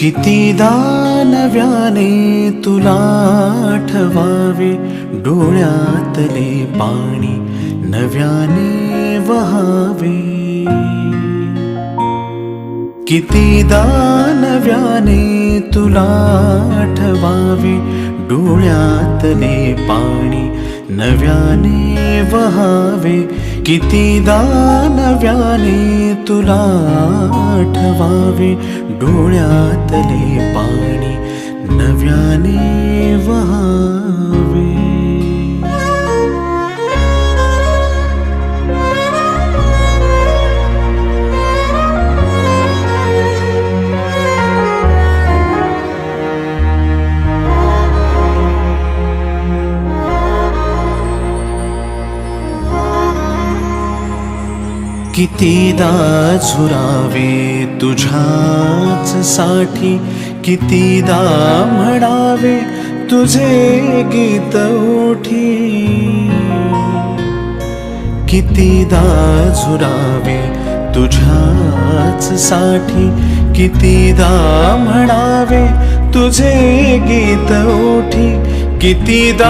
कितीदा नव्याने तुला आठवावे, डोळ्यातले पाणी नव्याने वहावे. कितीदा नव्याने तुला आठवावे, डोळ्यातले पाणी नव्याने वहावे. कितीदा नव्याने तुला आठवावे, डोळ्यातले पाणी नव्याने वहावे. कितीदा झुरावे तुझ्याच साठी, कितीदा म्हणावे तुझे गीत ओठी. कितीदा झुरावे तुझ्याच साठी, कितीदा म्हणावे तुझे गीत ओठी. कितीदा